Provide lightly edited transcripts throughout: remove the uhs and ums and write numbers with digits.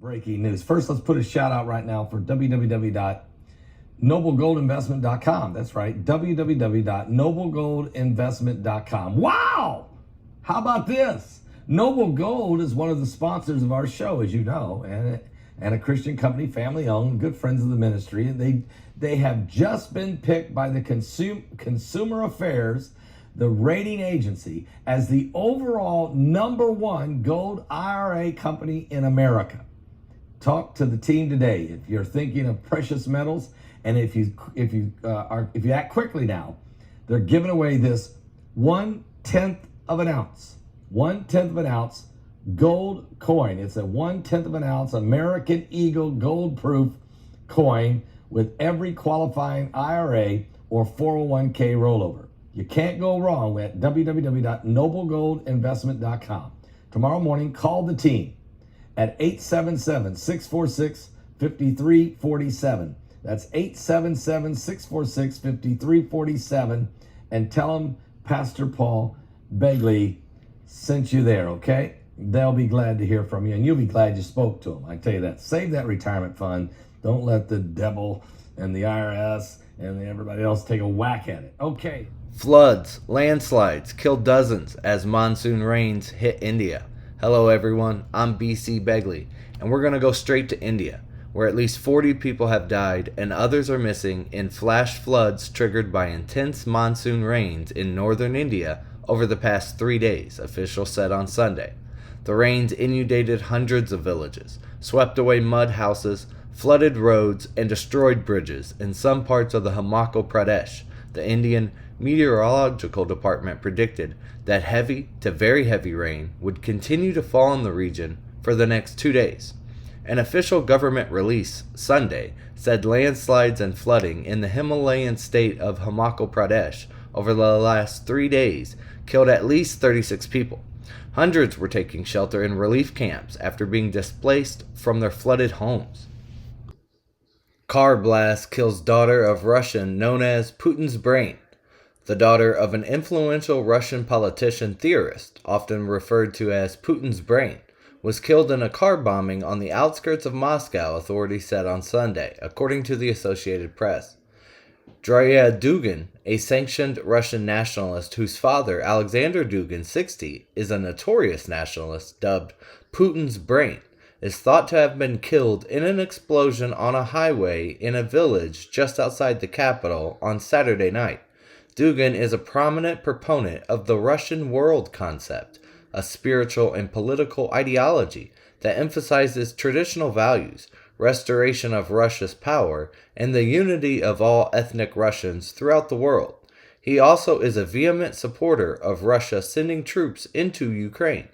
Breaking news. First, let's put a shout out right now for www.noblegoldinvestment.com. That's right, www.noblegoldinvestment.com. Wow! How about this? Noble Gold is one of the sponsors of our show, as you know, and a Christian company, family owned, good friends of the ministry. And they have just been picked by the Consumer Affairs, the rating agency, as the overall #1 gold IRA company in America. Talk to the team today if you're thinking of precious metals, and if you act quickly now, they're giving away this 1/10 of an ounce gold coin. It's a 1/10 of an ounce American Eagle gold proof coin with every qualifying IRA or 401k rollover. You can't go wrong at www.noblegoldinvestment.com. Tomorrow morning, call the team at 877-646-5347. That's 877-646-5347, and tell them Pastor Paul Begley sent you there, okay? They'll be glad to hear from you, and you'll be glad you spoke to them. I tell you that. Save that retirement fund. Don't let the devil and the IRS and everybody else take a whack at it. Okay. Floods, landslides killed dozens as monsoon rains hit India. Hello everyone, I'm BC Begley, and we're going to go straight to India, where at least 40 people have died and others are missing in flash floods triggered by intense monsoon rains in northern India over the past 3 days, officials said on Sunday. The rains inundated hundreds of villages, swept away mud houses, flooded roads, and destroyed bridges in some parts of the Himachal Pradesh. The Indian Meteorological Department predicted that heavy to very heavy rain would continue to fall in the region for the next 2 days. An official government release Sunday said landslides and flooding in the Himalayan state of Himachal Pradesh over the last 3 days killed at least 36 people. Hundreds were taking shelter in relief camps after being displaced from their flooded homes. Car blast kills daughter of Russian known as Putin's brain. The daughter of an influential Russian politician theorist, often referred to as Putin's brain, was killed in a car bombing on the outskirts of Moscow, authorities said on Sunday, according to the Associated Press. Darya Dugin, a sanctioned Russian nationalist whose father, Alexander Dugin, 60, is a notorious nationalist dubbed Putin's brain, is thought to have been killed in an explosion on a highway in a village just outside the capital on Saturday night. Dugin is a prominent proponent of the Russian world concept, a spiritual and political ideology that emphasizes traditional values, restoration of Russia's power, and the unity of all ethnic Russians throughout the world. He also is a vehement supporter of Russia sending troops into Ukraine.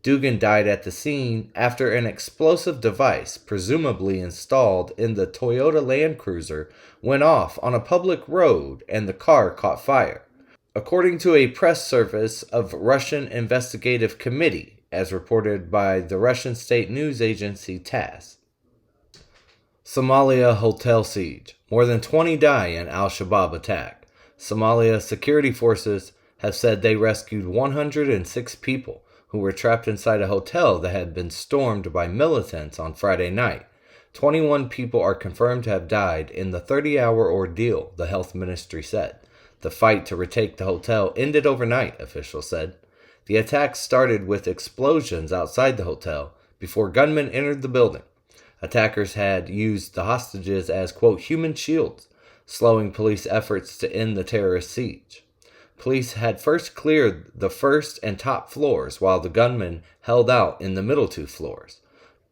Dugin died at the scene after an explosive device, presumably installed in the Toyota Land Cruiser, went off on a public road and the car caught fire, according to a press service of Russian Investigative Committee, as reported by the Russian state news agency TASS. Somalia hotel siege. More than 20 die in Al-Shabaab attack. Somalia security forces have said they rescued 106 people who were trapped inside a hotel that had been stormed by militants on Friday night. 21 people are confirmed to have died in the 30-hour ordeal, the health ministry said. The fight to retake the hotel ended overnight, officials said. The attack started with explosions outside the hotel before gunmen entered the building. Attackers had used the hostages as, quote, human shields, slowing police efforts to end the terrorist siege. Police had first cleared the first and top floors while the gunmen held out in the middle 2 floors.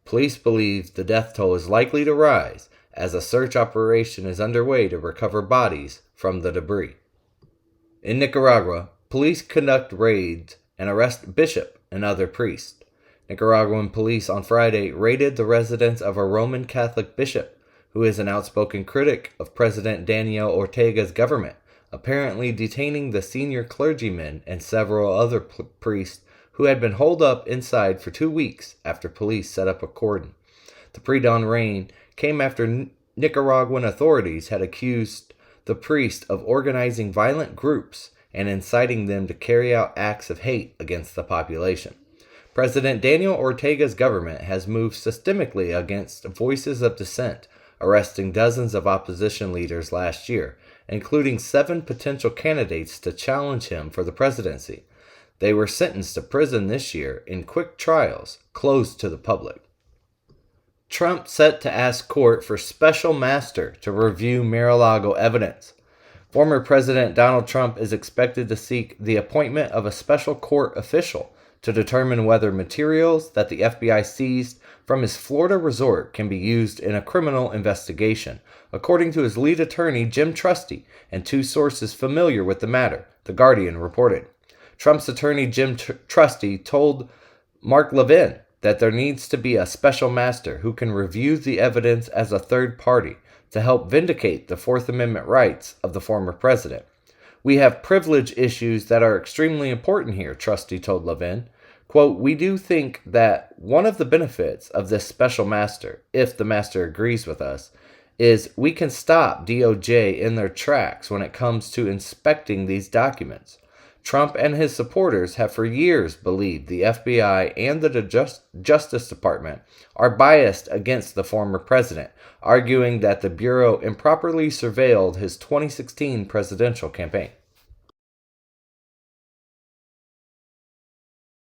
Police believe the death toll is likely to rise as a search operation is underway to recover bodies from the debris. In Nicaragua, police conduct raids and arrest bishop and other priests. Nicaraguan police on Friday raided the residence of a Roman Catholic bishop who is an outspoken critic of President Daniel Ortega's government, apparently detaining the senior clergyman and several other priests who had been holed up inside for 2 weeks after police set up a cordon. The pre-dawn raid came after Nicaraguan authorities had accused the priest of organizing violent groups and inciting them to carry out acts of hate against the population. President Daniel Ortega's government has moved systemically against voices of dissent, arresting dozens of opposition leaders last year, including 7 potential candidates to challenge him for the presidency. They were sentenced to prison this year in quick trials, closed to the public. Trump set to ask court for special master to review Mar-a-Lago evidence. Former President Donald Trump is expected to seek the appointment of a special court official to determine whether materials that the FBI seized from his Florida resort can be used in a criminal investigation, according to his lead attorney Jim Trusty and 2 sources familiar with the matter, The Guardian reported. Trump's attorney Jim Trusty told Mark Levin that there needs to be a special master who can review the evidence as a third party to help vindicate the Fourth Amendment rights of the former president. We have privilege issues that are extremely important here, Trusty told Levin. Quote, we do think that one of the benefits of this special master, if the master agrees with us, is we can stop DOJ in their tracks when it comes to inspecting these documents. Trump and his supporters have for years believed the FBI and the Justice Department are biased against the former president, arguing that the Bureau improperly surveilled his 2016 presidential campaign.